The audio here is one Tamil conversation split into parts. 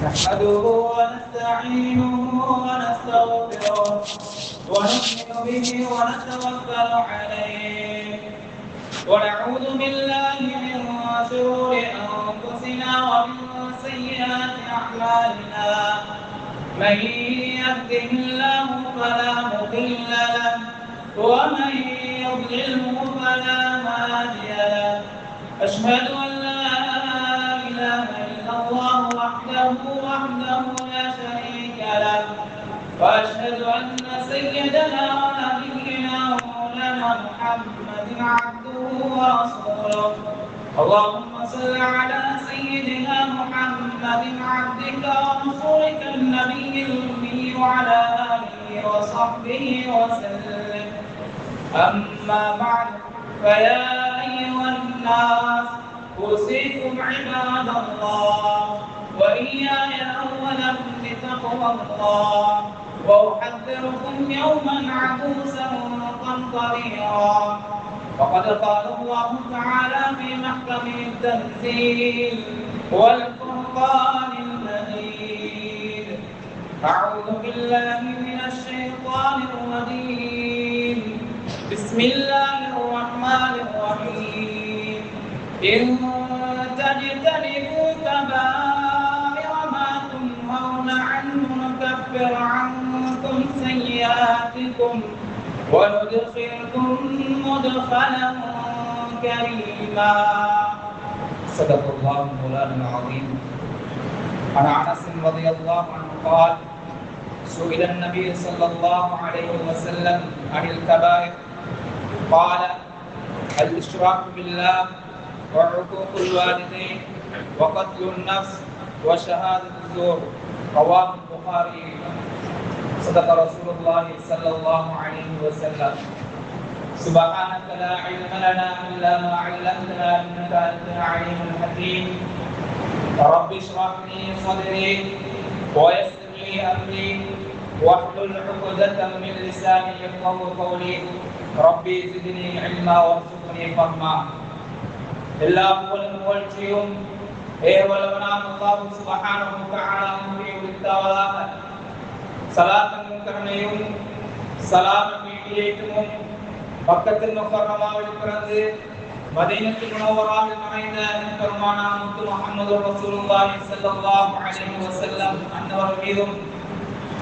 نحمده ونستعينه ونستغفره ونؤمن به ونتوكل عليه ونعوذ بالله من شرور أنفسنا ومن سيئات أعمالنا من يهده الله فلا مضل له ومن يضلله فلا هادي له أشهد أن لا إله إلا الله وحده لا شريك له وأشهد أن سيدنا ونبينا ومولانا محمد عبده ورسوله اللهم صل على سيدنا محمد عبدك ورسولك النبي الأمي وعلى آله وصحبه وسلم أما بعد فيا أيها الناس أوصيكم عباد الله وإياي أولا بتقوى الله وأحذركم يوما عبوسا قمطريرا وقد قال الله تعالى في محكم التنزيل والفرقان المجيد أعوذ بالله من الشيطان الرجيم بسم الله الرحمن الرحيم إن تجتنبوا كبائر ما تنهون عنه نكفر عنكم سيئاتكم وندخلكم مدخلا كريما صدق الله مولانا العظيم. عن أنس رضي الله عنه قال سئل النبي صلى الله عليه وسلم عن الكبائر قال الإشراك بالله وعقوق الوالدين وقتل النفس وشهادة الزور رواه البخاري. صدق رسول الله صلى الله عليه وسلم. سبحانك لا علم لنا إلا ما علمتنا إنك أنت العليم الحكيم. رب اشرح لي صدري ويسر لي أمري واحلل عقدة من لساني يفقهوا قولي ربي زدني علما وارزقني فهما. எல்லா புகழும் புகழ்ச்சியும் ஏவலவனாம் அல்லாஹ் சுப்ஹானஹு வ தஆலாவுக்கே உரித்தாவதாக. ஸலாத்தும் கருணையும் ஸலாமும் ஈடேற்றமும் பக்கத்தில் முகர்ரமாவில் பிறந்து மதீனத்துல் முனவ்வராவில் மறைந்த பெருமானா முத்து முஹம்மது ரசூலுல்லாஹி ஸல்லல்லாஹு அலைஹி வஸல்லம் அன்னவர் மீதும்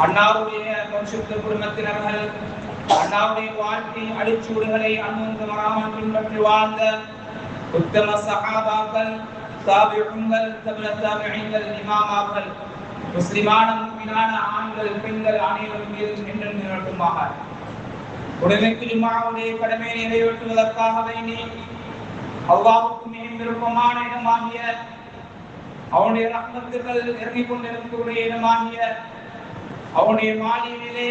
அன்னாருடைய பரிசுத்த குடும்பத்தினர்கள் அன்னாருடைய வாழ்க்கை அடிச்சுவடுகளை அனுமந்து வராமல் பின்பற்றி வாழ்ந்த உத்தம சஹாபாக்கள் தாபிஊன்கள் தபிஊன்கள் இமாமாக்கள் முஸ்லிமான முஃமினான ஆண்கள் பெண்கள் அனைவரும் மீதும் என்றும் நிலவட்டுமாக. உடமைக்கு ஜும்ஆவுடைய கடமையை நிறைவேற்றுவதற்காக வேண்டி அல்லாஹ்வுக்கு மிகவும் விருப்பமான இடமாகிய அவனுடைய ரஹ்மத்துகள் இறங்கிக் கொண்டிருக்கக்கூடிய இடமாகிய அவனுடைய மாளிகையிலே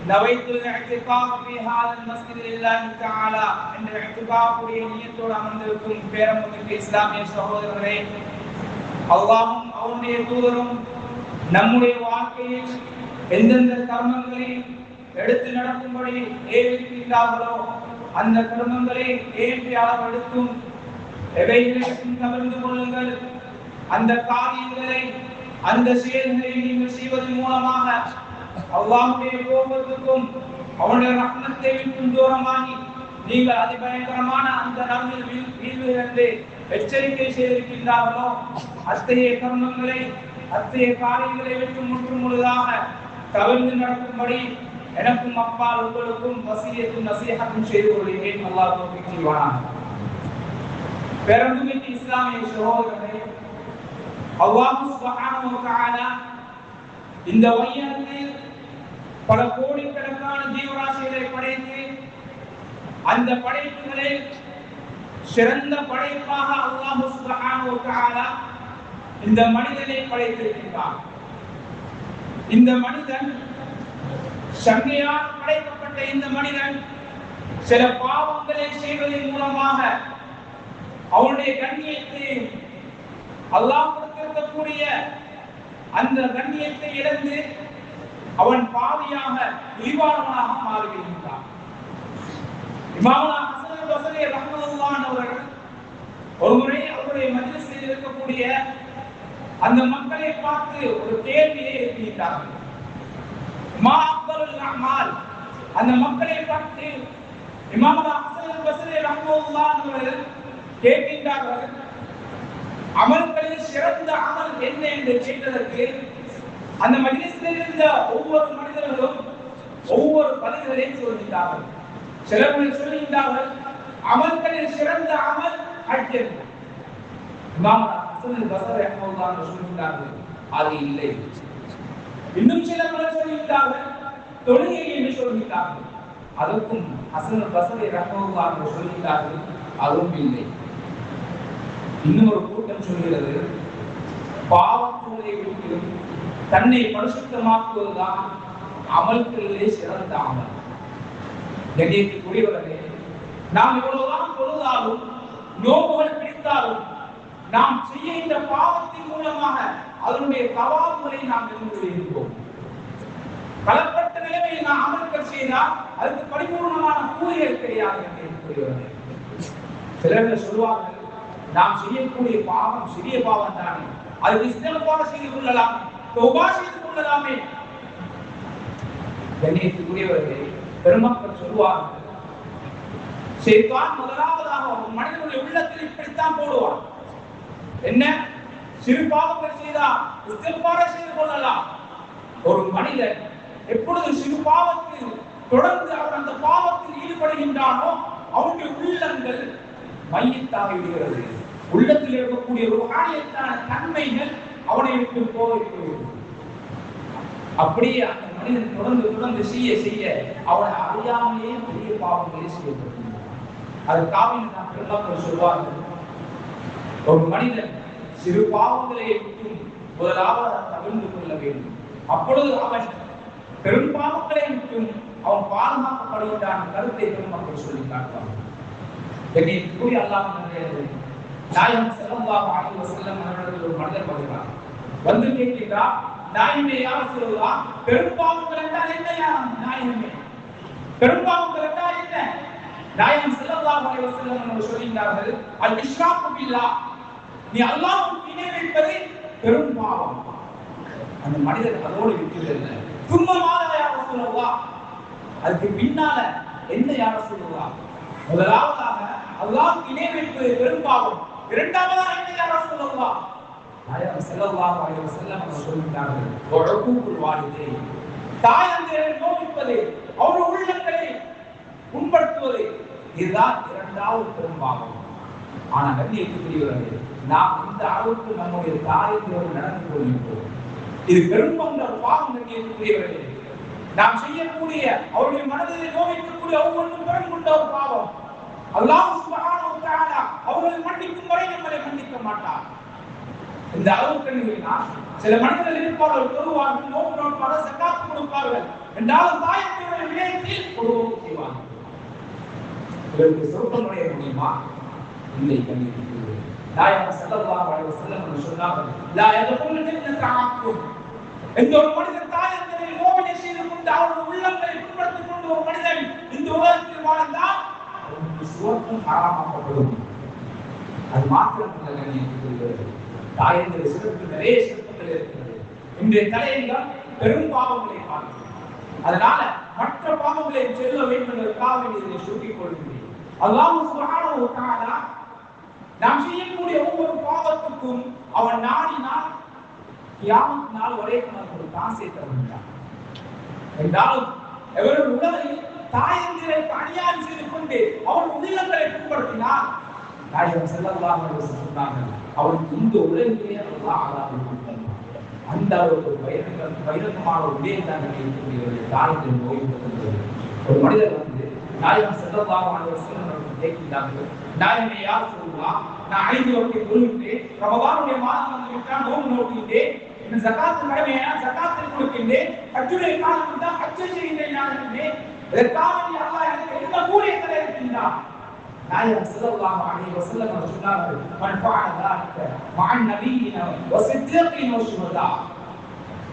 நவைத்துல் இஅ்திகாஃப் ஃபீ ஹாதல் மஸ்ஜித் லில்லாஹி தஆலா என்ற இஅ்திகாஃபுடைய நியத்தோடு அமர்ந்திருக்கும் பேரன்புமிக்க இஸ்லாமிய சகோதரர்களே, அல்லாஹ்வும் அவனுடைய தூதரும் நம்முடைய வாழ்க்கையில் எந்தெந்த கர்மங்களை எடுத்து நடக்கும்படி ஏவிருக்கின்றார்களோ அந்த கர்மங்களை ஏற்றி அளவெடுத்தும் எவைகளையும் தவிர்த்து கொள்ளுங்கள். அந்த காரியங்களை அந்த செயல்களை நீங்கள் செய்வதன் மூலமாக அல்லாஹ்வுடைய கோபத்துக்கும் அவனுடைய ரஹ்மத்தை விட்டும் தூரமாகி நீங்கள் அதிபயங்கரமான அந்த நரகில் வீழ்வதென்று எச்சரிக்கை செய்திருக்கின்றார்களோ அத்தகைய கர்மங்களை அத்தகைய காரியங்களை விட்டு முற்றும் முழுதாக தவிர்த்து நடக்கும்படி எனக்கும் அப்பால் உங்களுக்கும் வசியத்தும் நசீஹத்தும் செய்து கொள்கிறேன். அல்லாஹ் தௌஃபீக் செய்வானாக. பேரன்புமிக்க இஸ்லாமிய சகோதரர்களே, அல்லாஹ் சுப்ஹானஹு வ தஆலா இந்த வையத்தில் பல கோடிக்கணக்கான ஜீவராசிகளை படைத்து அந்த படைப்புகளில் சிறந்த படைப்பாக அல்லாஹ் சுப்ஹானஹு வ தஆலா இந்த மனிதனை படைத்திருக்கிறார். இந்த மனிதன் சங்கையால் படைக்கப்பட்ட இந்த மனிதன் சில பாவங்களை செய்வதன் மூலமாக அவனுடைய கண்ணியத்தை அல்லாஹ் கொடுத்திருக்கக்கூடிய அந்த கண்ணியத்தை இழந்து அவன் பாவியாக இழிவானவனாக மாறுகின்றான். இமாம் ஹஸன் பஸ்ரி ரஹ்மத்துல்லாஹி அவர்கள் ஒருமுறை அவருடைய மஜ்லிஸில் இருக்கக்கூடிய அந்த மக்களை பார்த்து ஒரு கேள்வியை எழுப்பிட்டார்கள். மா அக்பருல் அமால், அந்த மக்களை பார்த்து இமாம் ஹஸன் அல்-பஸ்ரி ரஹ்மத்துல்லாஹி அவர்கள் கேட்கின்றார்கள், அமல்களில் சிறந்த அமல் என்ன என்று கேட்டதற்கு அந்த மஜ்லிஸில் இருந்த ஒவ்வொரு மனிதர்களும் ஒவ்வொரு பதில்களையும் சொல்கிறார்கள். சிலர்கள் சொல்கிறார்கள் அமல்களில் சிறந்த அமல் ஹஜ். இமாம் ஹஸன் அல்-பஸ்ரி ரஹ்மத்துல்லாஹி அவர்கள் சொல்கிறார்கள் அது இல்லை. இன்னும் சிலர்கள் சொல்கிறார்கள் தொழுகை என்று சொல்கிறார்கள். அதற்கும் ஹஸன் அல்-பஸ்ரி ரஹ்மத்துல்லாஹி அவர்கள் சொல்கிறார்கள் அதுவும் இல்லை. இன்னும் ஒரு கூட்டம் சொல்கிறது பாவங்களை விட்டு தன்னை பரிசுத்தமாக்குவதுதான் அமல்களிலே சிறந்த அமல். கண்ணியத்திற்குரியவர்களே, நாம் எவ்வளவுதான் தொழுதாலும் நோன்புகள் பிடித்தாலும் நாம் செய்ய இந்த பாவத்தின் மூலமாக அதனுடைய தவாபுகளை நாம் இருந்து இருப்போம். கலப்பட்ட நிலையில் நாம் அமல்கள் செய்தால் அதுக்கு பரிபூர்ணமான கூலிகள் கிடையாது. கண்ணியத்திற்குரியவர்களே, சிலர்கள் சொல்வார்கள் நாம் செய்யக்கூடிய பாவம் சிறிய பாவம் தானே, அது இஸ்திக்ஃபார் செய்து கொள்ளலாம், தௌபா செய்து கொள்ளலாமே. கண்ணியத்திற்குரியவர்களே, பெருமக்கள் சொல்வார்கள் ஷைத்தான் முதலாவதாக ஒரு மனிதனுடைய உள்ளத்தில் இப்படித்தான் போடுவான். என்ன சிறு பாவங்கள் செய்தால் இஸ்திக்ஃபார் செய்து கொள்ளலாம். ஒரு மனிதன் எப்பொழுது சிறு பாவத்தில் தொடர்ந்து அவன் அந்த பாவத்தில் ஈடுபடுகின்றானோ அவனுடைய உள்ளங்கள் மையத்தாக விடுகிறது. உள்ளத்தில் இருக்கக்கூடிய ரூஹானியத்தான தன்மைகள் அவனை விட்டு போகிறது. அப்படியே அந்த மனிதன் தொடர்ந்து செய்ய அவனை அறியாமலேயே பெரிய பாவங்களை செய்யப்படுகின்றன. அதற்காக நாம் பெருமக்கள் சொல்வார்கள் ஒரு மனிதன் சிறு பாவங்களை விட்டு முதலாவது தவிர்த்து கொள்ள வேண்டும். அப்பொழுது அவன் பெரும் பாவங்களை விட்டும் அவன் பாதுகாக்கப்படுகின்றான் கருத்தை பெருமக்கள் சொல்லி காட்டுவார்கள். கண்ணியத்திற்குரிய அல்லாஹ்வின் நாயகம் ஸல்லல்லாஹு அலைஹி வஸல்லம் அவர்கள் ஒரு மனிதர் வருகிறார். வந்து கேட்கிறார், நாயகமே யா ரசூலுல்லாஹ், பெரும்பாவங்கள் என்றால் என்ன யா நாயகமே? பெரும்பாவங்கள் என்றால் என்ன? நாயகம் ஸல்லல்லாஹு அலைஹி வஸல்லம் அவர்கள் சொல்கிறார்கள், அல் இஷ்ராக்கு பில்லாஹ், நீ அல்லாஹ்வுக்கு இணை வைப்பது பெரும்பாவம். அந்த மனிதர் அதோடு விட்டுவிடவில்லை. தும்மமாக யா ரசூலுல்லாஹ், அதுக்கு பின்னால என்ன யா ரசூலுல்லாஹ்? முதலாவதாக அல்லாஹ்வுக்கு இணை வைப்பது பெரும்பாவம், இரண்டாவதாக என்ன யா ரசூலுல்லாஹ்? நாயகம் ஸல்லல்லாஹு அலைஹி வஸல்லம் அவர்கள் சொல்கிறார்கள், வஉகூகுல் வாலிதைன், தாய் தந்தையரை நோவிப்பது, அவருடைய உள்ளங்களை புண்படுத்துவது, இதுதான் இரண்டாவது பெரும்பாவம். ஆனால் கண்ணியத்திற்குரியவர்களே, நாம் இந்த அளவுக்கு நம்முடைய தாயத்தோடு நடந்து கொள்கிறோம். இது பெரும்பந்த பாவம். கண்ணியத்திற்குரியவர்களே, நாம் செய்யக்கூடிய அவருடைய மனதில் நோவிக்கக்கூடிய ஒவ்வொன்றும் பெரும் கொண்ட ஒரு பாவம். அல்லாஹ் சுப்ஹானஹு வ தஆலா அவர்களை மன்னிக்கும் வரை நம்மளை மன்னிக்க மாட்டார். இந்த அளவுக்கு சில மனிதர்கள் இருப்பார்கள், தொழுவார்கள், நோன்பு நோட்பார்கள், ஸகாத் கொடுப்பார்கள், என்றாலும் தாயத்தினுடைய விடயத்தில் கொடுவோம் செய்வார்கள். இதற்கு சொர்க்கம் நுழைய முடியுமா? இல்லை. கண்ணியத்திற்குரியவர்களே, நாயகம் ஸல்லல்லாஹு அலைஹி வஸல்லம் சொன்னார்கள், லா யதுகுல் ஜன்னத ஆக்கும், எந்த ஒரு மனிதன் தாயத்தினை நோவினை செய்து கொண்டு அவருடைய உள்ளங்களை புண்படுத்திக் கொண்டு ஒரு மனிதன் இந்த உலகத்தில் வாழ்ந்தால் அவனுக்கு சுவர்க்கம் ஹராமாக்கப்படும். அது மாத்திரமல்ல கண்ணியத்திற்குரியவர்களே, தாயத்தின் சிறப்பு நிறைய சிறப்புகள் இருக்கிறது. இன்றைய தலையங்கம் பெரும் பாவங்களை பார்க்கிறோம். அதனால மற்ற பாவங்களை செல்ல வேண்டும் என்பதற்காக இதை சுருக்கிக் கொள்கிறேன். அல்லாஹ் சுப்ஹானஹு வ தஆலா நாம் செய்யக்கூடிய ஒவ்வொரு பாவத்துக்கும் அவன் நாடினால் கியாமத் நாள் வரைக்கும் நமக்கு காசை தருகிறான். என்றாலும் எவரும் உலகில் தாயந்திரை அநியாயம் செய்து கொண்டு அவன் உள்ளங்களை புண்படுத்தினார், நாயகம் ஸல்லல்லாஹு அலைஹி வஸல்லம் சொன்னார்கள், அவனுக்கு இந்த உலகிலே அல்லாஹ் அதாபை கொடுப்பான். அந்த ஒரு பகிரங்கமான ஒரு விடயம் தான் இருக்கக்கூடிய தாயத்தின் நோய் கொடுக்கிறது. ஒரு மனிதர் வந்து நாயகம் ஸல்லல்லாஹு அலைஹி வஸல்லம் அவர்கள் கேட்கிறார்கள், நாயகமே யா ரசூலுல்லாஹ், நான் 5 வகை தொழுகின்றேன், ரமதானுடைய மாதம் வந்து விட்டால் நோன்பு நோக்குகின்றேன், இன்னும் ஜகாத் கடமையா ஜகாத் கொடுக்கின்றேன், ஹஜ்ஜுடைய காலம் வந்தால் ஹஜ் செய்கின்றேன், நாயகமே இதற்காக அல்லாஹ் எனக்கு என்ன கூலியை இருக்கின்றார்? நாயகம் ஸல்லல்லாஹு அலைஹி வஸல்லம் அவர்கள் சொன்னார்கள், மன் ஃபஅல ذلك مع النبيين والصديقين والشهداء,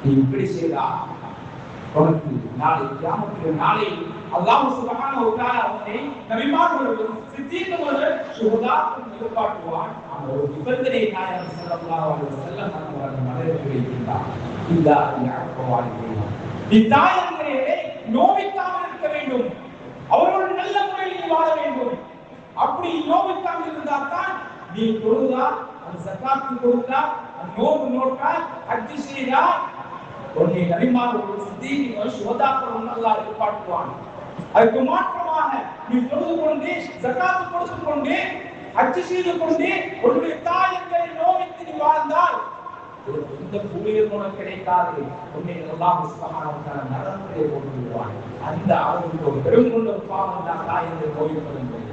நீ இப்படி செய்தால் உனக்கு நாளை கியாமத்தின் நாளை அல்லாஹ் சுப்ஹானஹு வ தஆலா அவனை நபிமார்கள் சித்தீகர்கள் சுஹதாக்கள் நிலைப்பாட்டுவான். அந்த ஒரு நிபந்தனை நாயகம் ஸல்லல்லாஹு அலைஹி வஸல்லம் அவர்கள் மனதில் வைத்திருந்தார். இல்லா யாக்கவாலிதே, நீ தாயங்களே நோவிக்காமல் இருக்க வேண்டும், அவர்கள் நல்ல முறையில் வாழ வேண்டும். அப்படி நோவிக்காமல் இருந்தால் தான் நீ தொழுதால், அந்த ஜகாத்து கொடுத்தால், அந்த நோன்பு நோட்டால், ஹஜ் செய்தால் உன்னை நபிமார்கள் சித்தீகர்கள் சுஹதாக்கள் அல்லாஹ் நிலைப்பாட்டுவான். அதுக்கு மாற்றமாக நீ தொழுது கொண்டு ஜகாத்து கொடுத்து கொண்டு ஹஜ் செய்து கொண்டு உன்னுடைய தாயங்களை நோவித்து நீ வாழ்ந்தால் இந்த கூலியில் உனக்கு கிடைக்காது. உன்னை அல்லாஹ் சுப்ஹானஹு வ தஆலா நரகத்திலே போட்டு விடுவான். அந்த அளவுக்கு ஒரு பெருங்குள்ள பாவம் தான் தாயங்களை நோவிப்பது என்பது.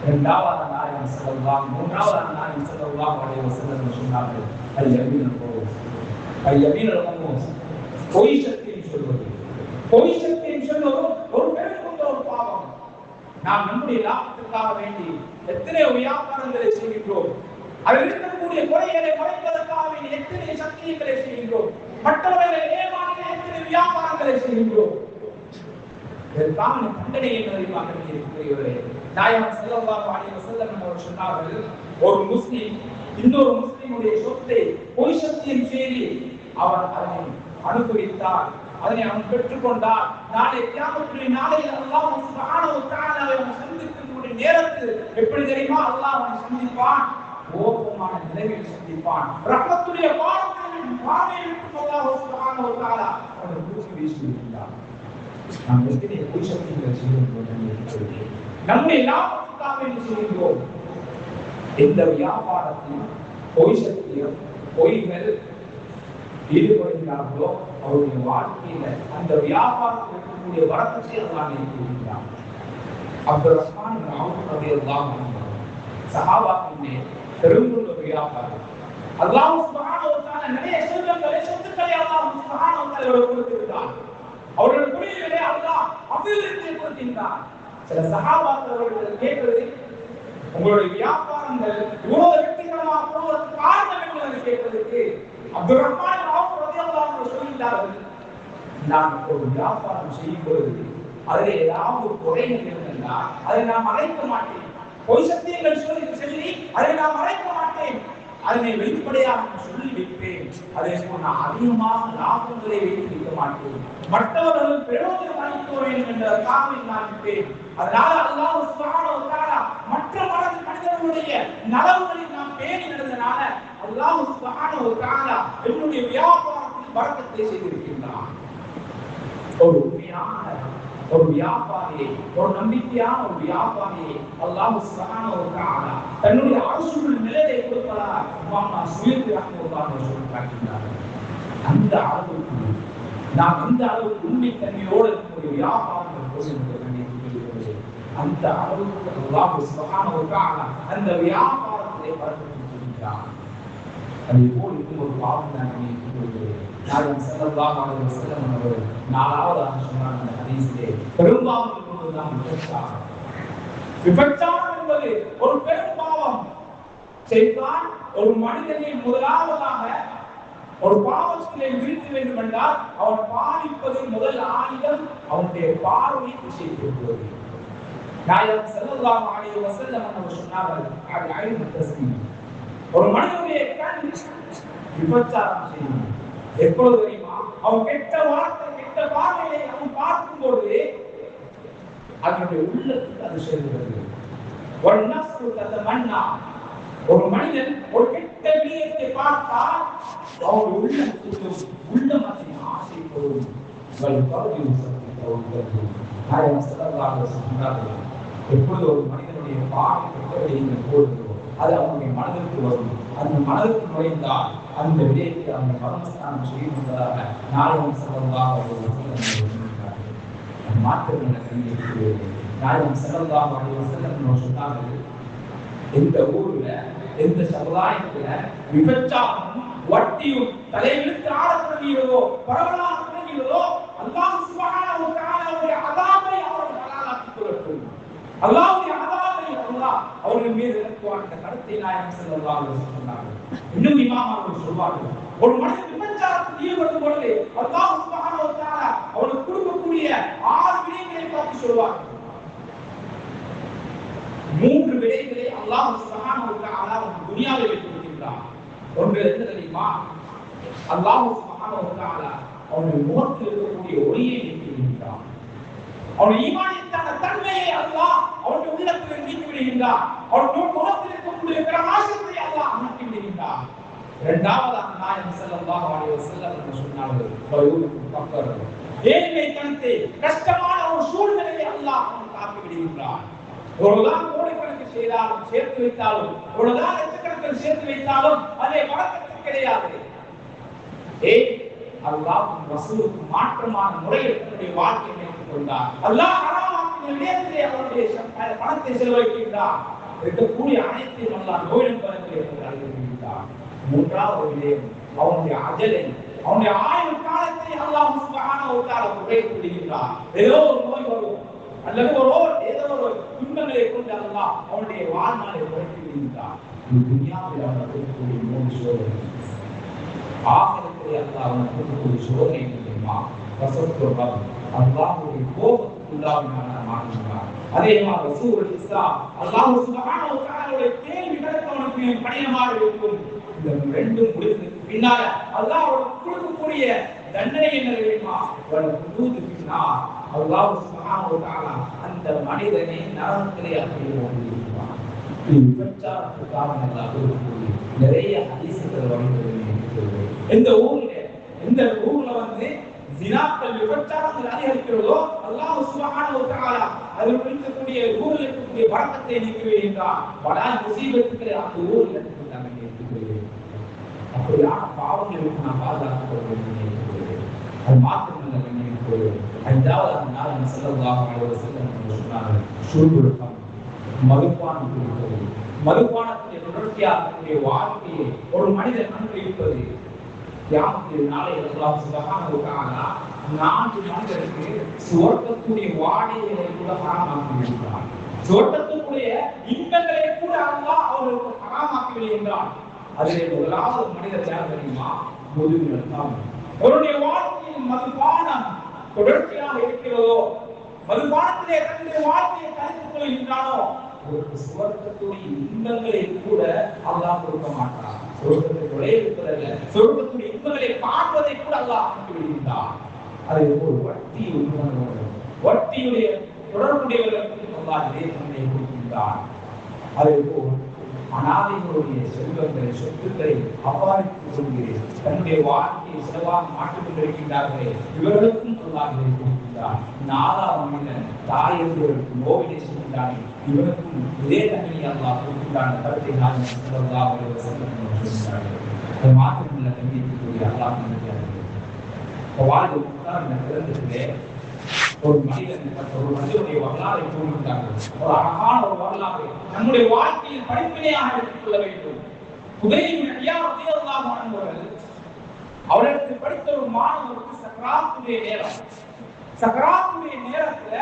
இரண்டாவது நாயகம் ஸல்லல்லாஹு மூன்றாவது நாயகம் ஸல்லல்லாஹு அலைஹி வஸல்லம் சொன்னார்கள், ஐயமீனல் கமூஸ், பொய் சத்தியம் சொல்வது. பொய் சத்தியம் சொல்வது ஒரு பெருங்குள்ள ஒரு பாவம். நாம் நம்முடைய லாபத்திற்காக வேண்டி எத்தனையோ வியாபாரங்களை செய்கின்றோம். அதில் இருக்கக்கூடிய குறைகளை மறைப்பதற்காக வேண்டி எத்தனை சத்தியங்களை செய்கின்றோம். மற்றவர்களை ஏமாற்ற எத்தனை வியாபாரங்களை செய்கின்றோம். இதற்கான தண்டனை என்பதாக இருக்கிறவரே நாயகம் ஸல்லல்லாஹு அலைஹி வஸல்லம் அவர்கள் சொன்னார்கள், ஒரு முஸ்லிம் இன்னொரு முஸ்லிமுடைய சொத்தை பொய் சத்தியம் செய்து அவர் அதனை அனுபவித்தார், அதனை அவன் பெற்றுக்கொண்டார். நாளை கியாமத்துடைய நாளையில் அல்லாஹ் சுப்ஹானஹு வ தஆலாவை அவன் சந்திக்கக்கூடிய நேரத்தில் எப்படி தெரியுமா அல்லாஹ் அவனை சந்திப்பான்? கோபமான நிலையில் சந்திப்பான். ரஹ்மத்துடைய பார்வையில் அல்லாஹ் சுப்ஹானஹு வ தஆலா அவனை தூக்கி வீசிவிட்டார். நாம் எத்தனை பொய் சத்தியங்களை செய்கின்றோம், நம்முடைய லாபத்துக்காக என்ன செய்கின்றோம்? எந்த வியாபாரத்தில் பொய் சத்தியம் பொய்கள் ஈடுபடுகிறார்களோ அவருடைய வாழ்க்கையில அந்த வியாபாரத்தில் இருக்கக்கூடிய வரக்கத்தை அல்லாஹ் நீக்குகிறார். அப்துல் ரஹ்மான் இப்னு அவுஃப் ரலியல்லாஹு அன்ஹு சஹாபாக்களிலே பெருங்குள்ள வியாபாரம். அல்லாஹ் சுப்ஹானஹு வ தஆலா நிறைய சொத்துக்களை அல்லாஹ் சுப்ஹானஹு வ தஆலா கொடுத்திருக்கிறார். அவர்கள் குடியிலே அல்லாஹ் அபிவிருத்தியை கொடுத்திருக்கிறார். சில சஹாபாக்கள் அவர்கள் கேட்கிறது, உங்களுடைய வியாபாரங்கள் இவ்வளவு வெற்றிகரமாக போவதற்கு காரணம் என்ன கேட்பதற்கு அப்துல் ரஹ்மான் அவுஃப் ரலியல்லாஹு அன்ஹு சொல்கிறார்கள், நான் ஒரு வியாபாரம் செய்யும் பொழுது அதில் ஏதாவது குறைகள் இருந்தால் அதை நான் மறைக்க மாட்டேன். பொய் சத்தியங்கள் சொல்லி அதை நான் மறைக்க மாட்டேன். அதனை வெளிப்படையாக சொல்லி வைப்பேன். அதே போல நான் அதிகமாக லாபங்களை வைத்திருக்க மாட்டேன். மற்றவர்கள் பிரயோஜனம் அளிக்க வேண்டும் என்ற காரணத்தை நான் வைப்பேன். அதனால அல்லாஹ் சுப்ஹானஹு வ தஆலா மற்ற மனிதர்களுடைய நலவுகளில் நாம் பேணி நடந்தனால அல்லாஹ் சுப்ஹானஹு வ தஆலா என்னுடைய வியாபாரத்தில் பரக்கத்தை செய்திருக்கின்றான். ஒரு உண்மையான ஒரு வியாபாரியை, ஒரு நம்பிக்கையான ஒரு வியாபாரியை அல்லாஹ் சுப்ஹானஹு வ தஆலா தன்னுடைய அரசுகள் நிலையை கொடுப்பதாக இமாம் சுயீத்தி ரஹ்மத்துல்லாஹி அலைஹி சொல்கிறார்கள். அந்த அளவுக்கு நாம் இந்த அளவுக்கு உண்மைத்தன்மையோடு இருக்கக்கூடிய வியாபாரங்கள் போகின்றது. அந்த அளவுக்கு அல்லாஹ் சுப்ஹானஹு வ தஆலா அந்த வியாபாரத்திலே பரக்கத்தை செய்கிறார். அதே போல் இது ஒரு பாவம் தான் இருக்கிறது. நாயகம் ஸல்லல்லாஹு அலைஹி வஸல்லம் அவர்கள் நாலாவதாக சொன்னாங்க அந்த ஹதீஸிலே, பெரும்பாவம் என்பதுதான் விபச்சாரம். விபச்சாரம் என்பது ஒரு பெரும் பாவம். ஷைத்தான் ஒரு மனிதனை முதலாவதாக ஒரு பாவத்திலே வீழ்த்த வேண்டும் என்றால் அவன் பாவிப்பது முதல் ஆயுதம் அவனுடைய பார்வை விஷயத்திற்கு. நாயகம் ஸல்லல்லாஹு அலைஹி வஸல்லம் அவர்கள் சொன்னார்கள், அது ஐன் தஸ்மீம், ஒரு மனிதனுடைய கண் விபச்சாரம் செய்யும். எப்பொழுது தெரியுமா? அவன் கெட்ட வார்த்தை கெட்ட பார்வையை அவன் பார்க்கும் பொழுது அதனுடைய உள்ளத்துக்கு அது செல்கிறது. ஒரு மனிதன் ஒரு கெட்ட விடயத்தை பார்த்தால் அவனுடைய உள்ளம் ஆசைப்படும். எப்பொழுது ஒரு மனிதனுடைய பார்வை கெட்ட விடயங்கள் போடுகிறோம் அது அவனுடைய மனதிற்கு வரும். அந்த மனதிற்கு நுழைந்தால் அந்த விடயத்தை அந்த பரமஸ்தானம் செய்வதாக நாயகம் ஸல்லல்லாஹு அலைஹி வஸல்லம் மாற்றங்களை கண்டிருக்கிறது. நாயகம் ஸல்லல்லாஹு அலைஹி வஸல்லம் சொன்னார்கள், எந்த ஊர்ல எந்த சமுதாயத்துல விபச்சாரமும் வட்டியும் தலைவிழுத்து ஆடத் தொடங்குகிறதோ பரவலாக தொடங்குகிறதோ அல்லாஹ் சுப்ஹானஹு வ தஆலாவுடைய அஸாபை அவர்கள் ஹலாலாக்கிக் கொள்ளட்டும். அல்லாஹ்வுடைய அஸாபை அல்லாஹ் அவர்கள் மீது இறக்குவார் என்ற கருத்தை நாயகம் ஸல்லல்லாஹு அலைஹி வஸல்லம் சொன்னார்கள். இன்னும் இமாம் அவர்கள் சொல்வார்கள், ஒரு மனிதன் விபச்சாரத்தில் ஈடுபடும் பொழுது அல்லாஹ் சுப்ஹானஹு வ தஆலா அவனுக்கு கொடுக்கக்கூடிய 6 விடயங்களை பற்றி சொல்வார்கள். 3 விடயங்களை அல்லாஹ் சுப்ஹானஹு வ தஆலா துனியாவில் வைத்திருக்கிறார். ஒன்று என்ன தெரியுமா? அல்லாஹ் சுப்ஹானஹு வ தஆலா அவனுடைய முகத்தில் இருக்கக்கூடிய ஒளியை நீக்கிவிடுகிறார். அவனுடைய ஈமானியத்தான தன்மையை அல்லாஹ் அவனுடைய உள்ளத்தில் நீக்கி விடுகின்றார். அவனுடைய முகத்தில் இருக்கக்கூடிய பிரகாசத்தை அல்லாஹ் அகற்றி விடுகின்றார். இரண்டாவதாக நாயகம் ஸல்லல்லாஹு அலைஹி வஸல்லம் அவர்கள் சொன்னார்கள், வயூக்கும் ஃபக்கர், ஏழ்மைத்தனத்தை கஷ்டமான ஒரு சூழ்நிலையை அல்லாஹ் அவனுக்கு ஆக்கி விடுகின்றார். ஒருதான் கோடிக்கணக்கு செய்தாலும் சேர்த்து வைத்தாலும், ஒருதான் லட்சக்கணக்கில் சேர்த்து வைத்தாலும் அதே வழக்கத்தில் கிடையாது. அல்லாஹ்வும் ரசூலுக்கும் மாற்றமான முறையில் தன்னுடைய வாழ்க்கையை அமைத்துக் கொண்டார். அல்லாஹ் ஹராமாக்கிய நேரத்திலே அவருடைய பணத்தை செலவழிக்கின்றார். இருக்கக்கூடிய அனைத்தையும் அல்லாஹ் நோயின் பலன்களை அறிவிக்கின்றார். மூன்றாவது விடயம், அவனுடைய அஜலை, அவனுடைய ஆயுள் காலத்தை அல்லாஹ் சுப்ஹானஹு வ தஆலா குறைத்து விடுகின்றார். ஏதோ ஒரு நோய் வரும் அல்லது ஏதோ ஒரு துன்பங்களை கொண்டு அல்லாஹ் அவனுடைய வாழ்நாளை குறைத்து விடுகின்றார். இந்த துன்யாவில் அவனுக்கு இருக்கக்கூடிய 3 சோதனை, ஆகிரத்திலே அல்லாஹ் அவனுக்கு இருக்கக்கூடிய சோதனை தெரியுமா? ரசூலுல்லாஹ் அல்லாஹ்வுடைய கோபத்துக்கு உள்ளாகினார் மாறினார். அதே மாதிரி ரசூலுல் இஸ்லாம் அல்லாஹ் சுப்ஹானஹு வ தஆலாவுடைய கேள்விகளுக்கு அவனுக்கு கடினமாக இருக்கும். இந்த 2 முடிவுக்கு பின்னால அல்லாஹ் அவனுக்கு கொடுக்கக்கூடிய தண்டனை என்ன தெரியுமா? வலதுது பின்னார். அல்லாஹ் சுப்ஹானஹு வ தஆலா அந்த மனிதனை நரகத்திலே அனுப்புவார். இது விபச்சாரத்துக்காக அல்லாஹ் கொடுக்கக்கூடிய நிறைய ஹதீஸ்கள் வருகிறது. இந்த ஊர்ல வந்து ஜினாக்கள் விபச்சாரங்கள் அதிகரிக்கிறதோ அல்லாஹ் சுப்ஹானஹு வ தஆலா அதில் இருக்கக்கூடிய ஊரில் இருக்கக்கூடிய வரக்கத்தை நீக்கி வைக்கின்றார். பல முசீபத்துக்களை அந்த ஊரில் இருக்கக்கூடிய அப்படியான பாவங்களுக்கு நாம் பாதுகாத்துக் அது மாத்திரமல்ல. ஐந்தாவது நாள் ஸல்லல்லாஹு அலைஹி வஸல்லம் சொன்னார்கள், ஷுர்புல் மதுபானம் குடிப்பது. மதுபானத்திலே தொடர்ச்சியாக வாழ்க்கையை ஒரு மனிதன் அனுபவிப்பது கியாமத்தில் நாளை அல்லாஹ் சுப்ஹானஹு வ தஆலா 4 மனிதருக்கு சுவர்க்கத்துடைய வாடைகளை கூட ஹராமாக்கி விடுகிறார். சுவர்க்கத்துடைய இன்பங்களை கூட அல்லாஹ் அவர்களுக்கு ஹராமாக்கி விடுகின்றார். அதிலே முதலாவது மனிதர் யார் தெரியுமா? முதுகுதான். அவருடைய வாழ்க்கையில் மதுபானம் தொடர்ச்சியாக இருக்கிறதோ, மதுபானத்திலே தன்னுடைய வாழ்க்கையை கழித்துக் கொள்கின்றானோ, அவருக்கு சுவர்க்கத்துடைய இன்பங்களை கூட அல்லாஹ் கொடுக்க மாட்டார். சொர்க்கத்தை நுழைவிப்பதல்ல, சொர்க்கத்துடைய இன்பங்களை காண்பதை கூட அல்லாஹ் அனுப்பி விடுகின்றார். அதை ஒரு வட்டியுடைய தொடர்புடையவர்களுக்கு அல்லாஹ் இதே தன்மையை கொடுக்கின்றார். அதே போல் அனாதைகளுடைய செல்வங்களை சொத்துக்களை அபாரித்துக் கொள்கிறேன், தன்னுடைய வாழ்க்கையை செலவாக மாற்றிக் கொண்டிருக்கின்றார்களே, இவர்களுக்கும் அல்லாஹ் இதை கொடுக்கின்றார். 4ஆவது மனிதன் தாய் என்பவர்களுக்கு நோவினை செய்கின்றார்கள், இவனுக்கும் இதே தன்மையை அல்லாஹ் கொடுக்கின்றான். கருத்தை நாயகம் ஸல்லல்லாஹு அலைஹி வஸல்லம் சொல்கிறார்கள். அது மாத்திரமல்ல, தங்கிக்கூடிய அல்லாஹ் வாழ்வு பிறந்ததிலே ஒரு மனிதனுடைய வரலாறை கூறுகின்றார்கள். ஒரு அழகான ஒரு வரலாறு நம்முடைய வாழ்க்கையில் படிப்பினையாக எடுத்துக் கொள்ள வேண்டும். ஹுதைல் இப்னு இயாத் ரலியல்லாஹு அன்ஹு அவர்களுக்கு படித்த ஒரு மாணவருக்கு சக்ராத்துடைய நேரத்துல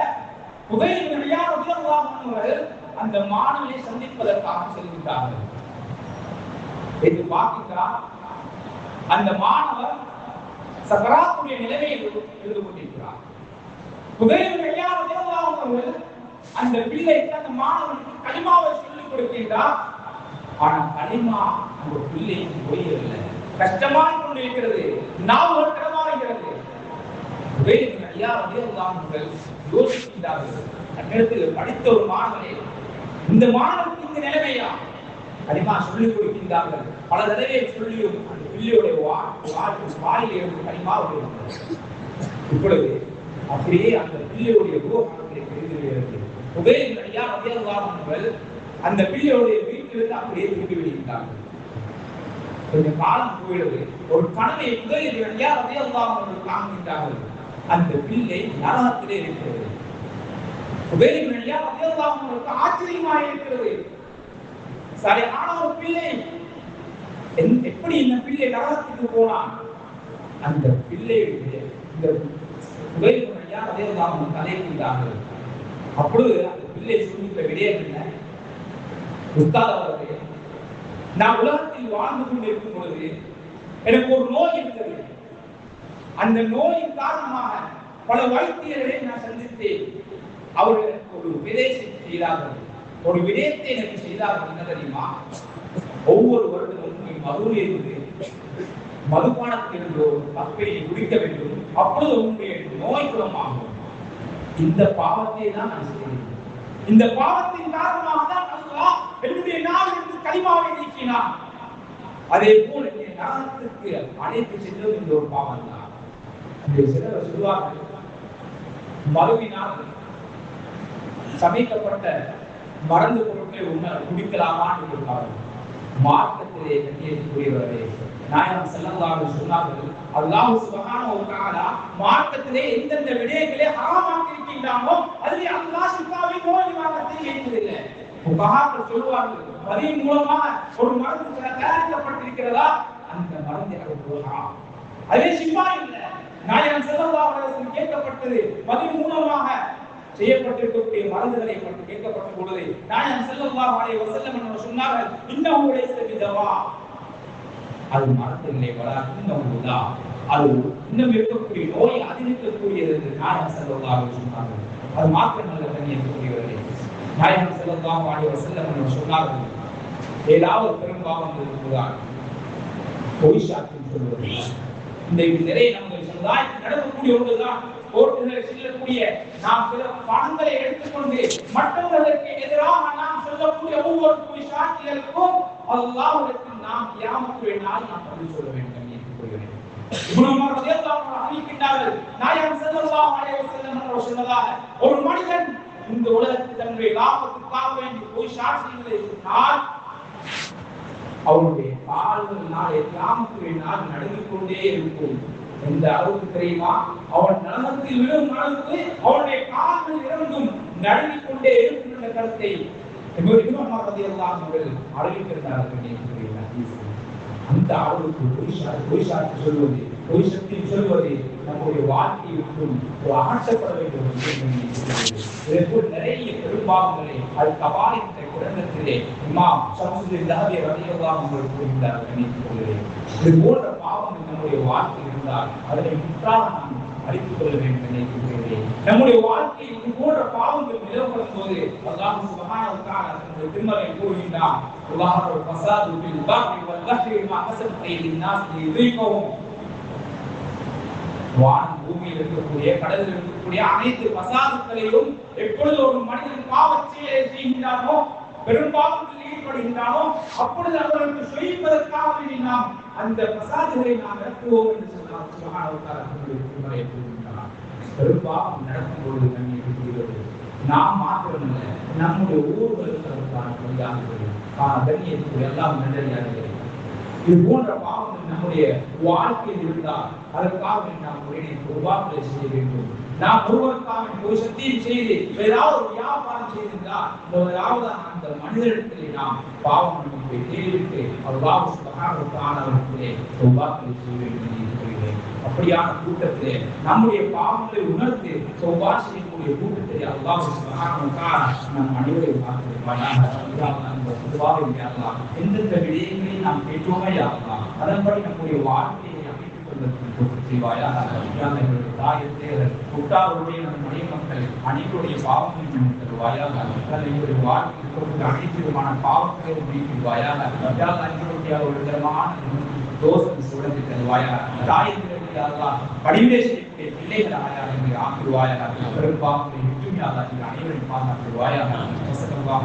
ஹுதைல் இப்னு இயாத் ரலியல்லாஹு அன்ஹு அந்த மாணவனை சந்திப்பதற்காக செல்கின்றார்கள். இது பார்த்தீங்கன்னா அந்த மாணவர் சக்ராத்துடைய நிலைமையில் இருந்து கொண்டிருக்கிறார். ஹுதைல் இப்னு இயாத் ரலியல்லாஹு அன்ஹு அந்த பிள்ளைக்கு அந்த மாணவனுக்கு கலிமாவை சொல்லிக் கொடுக்கின்றார். ஆனா கலிமா அந்த பிள்ளைக்கு புரியவில்லை, கஷ்டமாக கொண்டிருக்கிறது, நாவல் கடமாகிறது. ஹுதைல் இப்னு இயாத் ரலியல்லாஹு அன்ஹு யோசிக்கின்றார்கள், அந்நேரத்தில் படித்த ஒரு மாணவனே, இந்த மாணவனுக்கு இந்த நிலைமையா? கலிமா சொல்லிக் கொடுக்கின்றார்கள். பல தடவை சொல்லியும் அந்த பிள்ளையுடைய வாயில் இருந்து கலிமா வருகிறது. இப்பொழுது அப்படியே அந்த பிள்ளையுடைய ரூஹானத்தை பெரிதுகிறது. ஹுதைல் இப்னு இயாத் ரலியல்லாஹு அன்ஹு அந்த பிள்ளையுடைய வீட்டிலிருந்து அப்படியே திரும்பி விடுகின்றார்கள். கொஞ்சம் காலம் போயிடுது. ஒரு கனவை ஹுதைல் இப்னு இயாத் ரலியல்லாஹு அன்ஹு காண்கின்றார்கள். அந்த பிள்ளை நரகத்திலே இருக்கிறது. ஹுதைல் இப்னு இயாத் ரலியல்லாஹு அன்ஹுக்கு ஆச்சரியமாக இருக்கிறது. சரியான ஒரு பிள்ளை, எப்படி இந்த பிள்ளை நரகத்துக்கு போனான்? அந்த பிள்ளையுடைய இந்த ஹுதைல் இப்னு இயாத் ரலியல்லாஹு அன்ஹு தலையிட்டார்கள். அப்பொழுது அந்த பிள்ளை சொல்லிட்ட விடயம் என்ன? உஸ்தாத் அவர்களே, நான் உலகத்தில் வாழ்ந்து கொண்டிருக்கும் பொழுது எனக்கு ஒரு நோய் இருந்தது. அந்த நோயின் காரணமாக பல வைத்தியர்களை நான் சந்தித்தேன். அவர்கள் ஒரு விடயத்தை செய்தார்கள். ஒரு விடயத்தை எனக்கு செய்தார்கள். என்ன தெரியுமா? ஒவ்வொரு வருடமும் மதுவில் இருந்து மதுபானத்தில் இருந்து ஒரு கப்பை குடிக்க வேண்டும், அப்பொழுது உங்களுடைய நோய் குணமாகும். இந்த பாவத்தை தான் நான் செய்தேன். இந்த பாவத்தின் காரணமாக தான் அல்லாஹ் என்னுடைய நாவிலிருந்து கலிமாவை நீக்கினான். அதே போல் என்னுடைய நரகத்திற்கு அழைத்து செல்லும் இந்த ஒரு பாவம் தான். சிலர் சொல்வார்கள், மதுவினால் சமைக்கப்பட்ட மருந்து பொருட்களை குடிக்கலாமா என்று மார்க்கத்திலே கண்ணியத்துக்குரியவர்களே, நாயகம் ஸல்லல்லாஹு அலைஹி வஸல்லம் சொன்னார்கள், அல்லாஹ் சுப்ஹானஹு வ தஆலா மார்க்கத்திலே எந்தெந்த விடயங்களை ஹராமாக்கி இருக்கின்றானோ அதிலே அல்லாஹ் ஷிஃபாவை நோய் நிவாரணத்தை ஏற்பதில்லை. ஃபுகஹாக்கள் சொல்வார்கள், மதியின் மூலமாக ஒரு மருந்து தயாரிக்கப்பட்டிருக்கிறதா, அந்த மருந்து ஹராம், அதே ஷிஃபா இல்லை. நாயகம் ஸல்லல்லாஹு அலைஹி வஸல்லம் கேட்கப்பட்டது, மதியின் மூலமாக செய்யப்பட்டிருக்கக்கூடிய மருந்துகளை பற்றி கேட்கப்பட்ட பொழுது நாயகம் ஸல்லல்லாஹு அலைஹி வஸல்லம் சொன்னார்கள், இன்னஹு லைஸ பிதவா, அது மருந்தில்லை, வலாக்கின்னஹு, அது இன்னும் இருக்கக்கூடிய நோய் அதிகரிக்கக்கூடியது என்று நாயகம் ஸல்லல்லாஹு அலைஹி வஸல்லம் சொன்னார்கள். அது மாத்திரமல்ல கண்ணியத்துக்குரியவர்களே, நாயகம் ஸல்லல்லாஹு அலைஹி வஸல்லம் சொன்னார்கள், ஏதாவது பெரும்பாவங்கள் இருக்குதான் பொய் சாட்சியம் சொல்வது. இந்த நிறைய நம்முடைய சமுதாயத்தில் நடக்கக்கூடிய ஒன்றுதான். கோர்ட்டுகளை செல்லக்கூடிய நாம் சில பணங்களை எடுத்துக்கொண்டு மற்றவர்களுக்கு எதிராக நாம் சொல்லக்கூடிய ஒவ்வொரு பொய் சாட்சிகளுக்கும் அல்லாஹ்விடத்தில் நாம் கியாமத்துடைய நாள் நாம் பதில் சொல்ல வேண்டும் என்று கூறுகிறேன். இப்னு உமர் ரலியல்லாஹு அன்ஹு அறிவிக்கின்றார்கள், நாயகம் ஸல்லல்லாஹு அலைஹி வஸல்லம் அவர்கள் சொன்னதாக, ஒரு மனிதன் இந்த உலகத்தில் தன்னுடைய லாபத்துக்காக வேண்டி பொய் சாட்சிகளை சொன்னால் அவனுடைய கால்கள் நாளை கியாமத்துடைய நாள் நடுங்கிக் கொண்டே இருக்கும். எந்த அளவுக்கு தெரியுமா? அவன் நரகத்தில் விழும் அளவுக்கு அவனுடைய கால்கள் இரண்டும் நடுங்கிக் கொண்டே இருக்கும் என்ற கருத்தை இப்னு உமர் ரலியல்லாஹு அன்ஹு அறிவிக்கிறார்கள். அந்த அளவுக்கு பொய் சாட்சி சொல்வது, பொய் சத்தியம் சொல்வது நம்முடைய வாழ்க்கையிற்கும் ஒரு ஆசைப்பட வேண்டும். இதேபோல் நிறைய பெரும்பாவங்களை அது கபாலின் குரங்கத்திலே இமாம் ஷம்சுத்தீன் ஸஹாபி ரலியல்லாஹு அன்ஹு கூறுகிறார்கள். இது போன்ற பாவங்கள் நம்முடைய வாழ்க்கையில் இருந்தால் அதனை முற்றாக நாம் அழித்துக் கொள்ள வேண்டும் என்று கூறுகிறேன். நம்முடைய வாழ்க்கையில் இது போன்ற பாவங்கள் நிலவப்படும் போது அல்லாஹ் சுப்ஹானஹு வ தஆலா தன்னுடைய திருமறையில் கூறுகின்றான், வலஹரு ஃபஸாது ஃபில் பர்ரி வல் பஹ்ரி மா கஸபத் ஐதின் நாஸ் லியுதீகஹும். வானம் பூமியில் இருக்கக்கூடிய கடலில் இருக்கக்கூடிய அனைத்து பசாதுக்களையும் எப்பொழுது ஒரு மனிதன் பாவச் செயலை செய்கின்றானோ, பெரும்பாவத்தில் ஈடுபடுகின்றானோ, அப்பொழுது அவர்களுக்கு சொல்லிப்பதற்காக வேண்டி நாம் அந்த பசாதுகளை நாம் நடத்துவோம் என்று சொன்னார். சுப்ஹானஹு வ தஆலா திருமறையில் கூறுகின்றார். பெரும்பாவம் நடக்கும் பொழுது கண்ணியத்துக்குரியவர்களே, நாம் மாத்திரமல்ல, நம்முடைய ஊர்களுக்கு அதற்கான வழியாகிறது. கண்ணியத்துக்குரிய எல்லாம் நல்லடியார்களே, இது போன்ற பாவங்கள் நம்முடைய வாழ்க்கையில் இருந்தால் அதற்காக நாம் உருவாக்கலை செய்ய வேண்டும். நாம் ஒருவருக்காக ஒரு சத்தியம் செய்து ஏதாவது ஒரு வியாபாரம் செய்திருந்தால் முதலாவது அந்த மனிதனிடத்திலே நாம் பாவம் மன்னிப்பை தேடிவிட்டு அல்லாஹ் சுப்ஹானஹு வ தஆலாவிடத்திலே தௌபாக்களை செய்ய வேண்டும் என்று கூறுகிறேன். அப்படியான கூட்டத்திலே நம்முடைய பாவங்களை உணர்ந்து தௌபா செய்யக்கூடிய கூட்டத்திலே அல்லாஹ் சுப்ஹானஹு வ தஆலா நம் அனைவரையும் பார்த்துக்கொள்வானாக. எந்தெந்த விடயங்களை நாம் கேட்டோமே அல்லாஹ் அதன்படி நம்முடைய வாழ்க்கையை அனைவருடைய பாவங்களையும் தருவாயாக. எங்களுடைய வாழ்க்கையில் அனைத்து விதமான பாவங்களையும் நீக்குவாயாக. ஒரு விதமான தோஷம் சுழந்து தருவாயாக. தாயத்திற்காக படிவிலே செய்யக்கூடிய பிள்ளைகளாக எங்களை ஆக்குவாயாக. பெரும் பாவங்களை முற்றுமையாக அனைவரையும் பாதுகாத்துவாயாக. வசனமாக